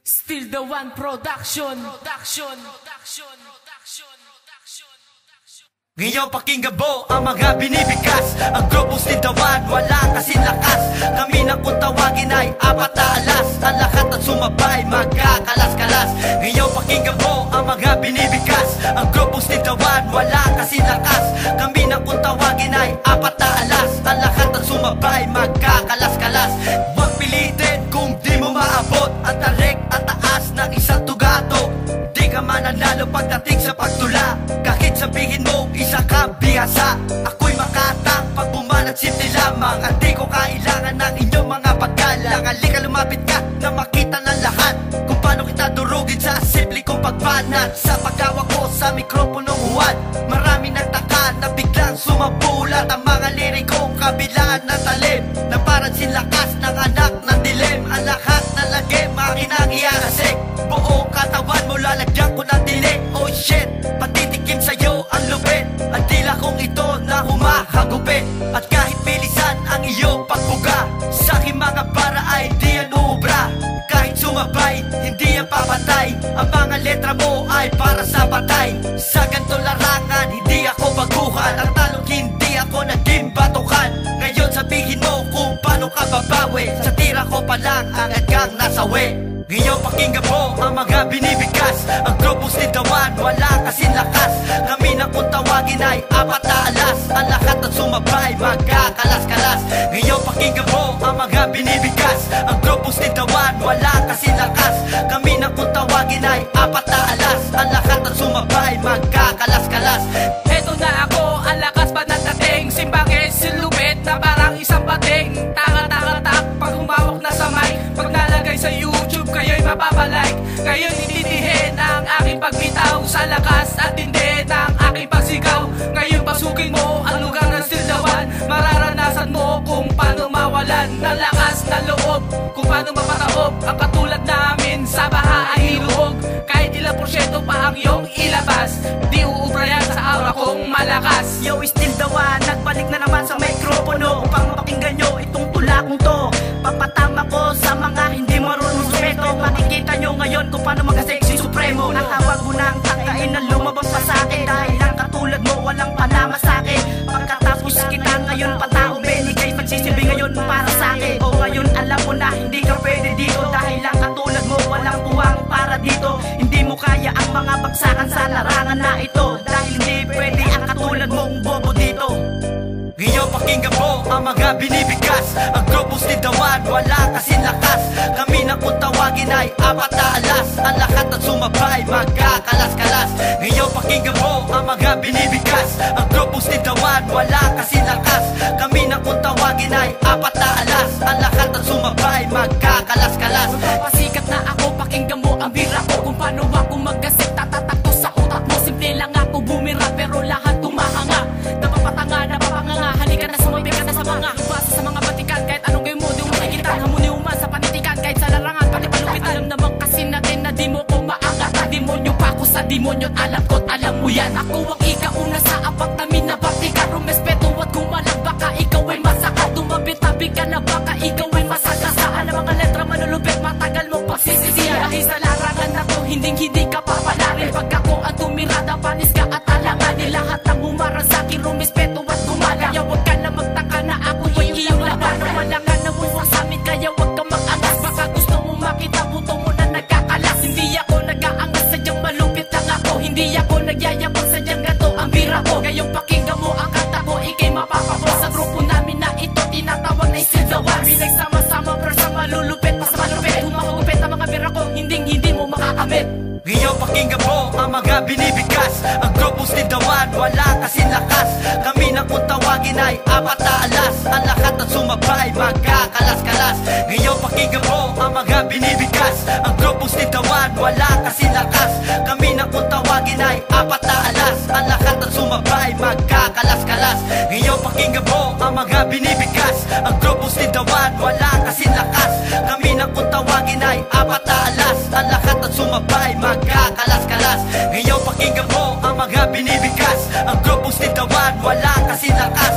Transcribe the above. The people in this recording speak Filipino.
Still the one production. Ngayon pakinggan mo ang mga binibigkas. Ang grupong Still the One, wala kasing lakas. Kami na kung tawagin ay apat na alas. Ang lahat at sumabay, magkakalas-kalas. Ngayon pakinggan mo ang mga binibigkas. Ang grupong Still the One, wala kasing lakas. Kami na kung tawagin ay apat na alas. Ang lahat at sumabay, magkakalas-kalas. Huwag pilitin kung di mo maabot ang tarik at taas ng isang tugato. Di ka mananalo pagdating sa pagtula. Kahit sabihin mo isa ka bihasa. Ako'y makatang pag bumanat simple lamang. At di ko kailangan ng inyong mga paggalang. Halika lumapit ka na makita ng lahat kung paano kita durugin sa simple kong pagbanat. Sa paggawa ko sa mikroponong huwad, marami nagtaka na biglang sumabulat ang mga lirikong kabilaan ng talim na parang sinlakas ng anak ng dilim. Ang lahat ng lagim akin ang iarasik. Buong katawan mo lalagyan ko ng dilim. Oh shit, patitikim sa'yo ang lupit. At tila kong ito na humahagupit. At kahit bilisan ang iyong pagbuga, sa aking mga para ay di yan uubra. Kahit sumabay, hindi yan papatay. Ang mga letra mo ay para sa patay. Sa ganito larangan, hindi ako baguhan. Ang talong hindi ako naging batukan. Ngayon sabihin mo kung paano ka babawi. Sa tira ko pa lang agad kang nasawi. Ngayon pakinggan mo ang mga binibigkas. Ang grupong Still the One, wala kasing lakas. Kami na kung tawagin ay apat na alas. Ang lahat at sumabay, magkakalas-kalas. Ngayon pakinggan mo ang mga binibigkas. Ang grupong Still the One, wala kasing lakas. Kami na kung tawagin ay apat na alas. Ang lahat at sumabay, magkakalas-kalas. Heto na ako, ang lakas pa ng dating. Simbangin, silupit na parang isang bating. Taka-taka-tak, pag humawak na sa mic. Pag nalagay sa YouTube, kayo'y mapapalike. Ngayon intindihin ang aking pagbitaw. Sa lakas at hindi ng aking pagsigaw. Ngayon pasukin mo ang lugar ng Still the One. Mararanasan mo kung paano mawalan ng lakas na loob. Kung paano mapataob ang katulad namin sa baha ay hiluhog. Kahit ilang porsyento pa ang iyong ilabas, di uubra yan sa aura kong malakas. Yo, Still the One, nagbalik na naman sa mikropono upang mapakinggan nyo itong tula kong to. Papatama ko sa mga hindi marunong sumeto. Makikita nyo ngayon kung paano mag-sexy supremo. Natawag mo ng tangkain na lumabas pa sa akin. Dahil lang katulad mo walang panama sa akin. Pagkatapos kita ngayon patao binigay. Magsisilbi ngayon para sa akin. O ngayon alam mo na hindi ka pwede dito. Dahil lang katulad mo walang puwang para dito. Hindi mo kaya ang mga bagsakan sa larangan na ito. Dahil hindi pwede ang katulad mong bobo dito. Ngayon pakinggan mo ang mga binibigkas. Ang grupong Still the One, wala kasing lakas. Kami na kung tawagin ay apat na alas. Ang lahat at sumabay, magkakalas-kalas. Ngayon pakinggan mo ang mga binibigkas. Ang grupong Still the One, wala kasing lakas. Kami na kung tawagin ay apat na alas. Ang lahat at sumabay, magkakalas-kalas. Magpapasikat na ako, pakinggan mo ang bira ko. Kung paano ako maggasik, tatatakto sa utak mo. Simple lang ako bumira pero lahat tumahanga. Napapatanga, napapanganga. Halika na sumabi ka na sa mga basa sa mga batikan. Kahit anong gawin mo, di mo makikita. Hamuni uman sa panitikan. Kahit sa larangan, pati palupit. Alam naman kasi natin na di mo ko maangat. Demonyo pa ako sa demonyo. Alam ko't alam mo yan. Ako ang ikauna sa apak namin na batikan. Rumespeto at gumalang baka ikaw ay masaka. Tumabit-tabi ka na baka ikaw ay masagasaan. Ang mga letra manulupit, matagal mong pagsisisiyan. Dahil sa larangan na to, hindi ka papalarin. Pag ako ang tumirada, panis ka at alanganin. Lahat ng umarang sa'kin, rumespeto at gumalang. Kaya wag ka na magtaka na ako yung iyong laban. Wala ka na buwang sa amin, kaya wag ka mag-angas. Baka gusto mo makita, buto mo na nagkakalas. Hindi ako nag-aangas, sadyang malupit lang ako. Hindi ako nagyayabang, sadyang gato ang bira ko. Ngayong pakinggan mo ang kanta ko, ikay mapapabos. Sa grupo namin na ito, tinatawag na Still the One. Pinagsama-sama, pero sa malulupit, pa sa malupit. Humahugupit ang mga bira ko, hindi mo makakamit. Ngayon pakinggan mo ang mga binibigkas. Ang grupong Still the One, wala kasing lakas. Kami na kung tawagin ay apat na alas. Ang lahat at sumabay, magkakalas-kalas. Ngayon pakinggan mo ang mga binibigkas. Ang grupong Still the One, wala kasing lakas. Kami na kung tawagin ay apat na alas. Ang lahat at sumabay, magkakalas-kalas. Ngayon pakinggan mo ang mga binibigkas. Ang grupong Still the One, wala kasing lakas. Kami na kung tawagin ay apat na alas. Ang lahat at sumabay, magkakalas-kalas. Ngayon pakinggan mo ang mga binibigkas. Ang grupong Still the One, wala kasing lakas.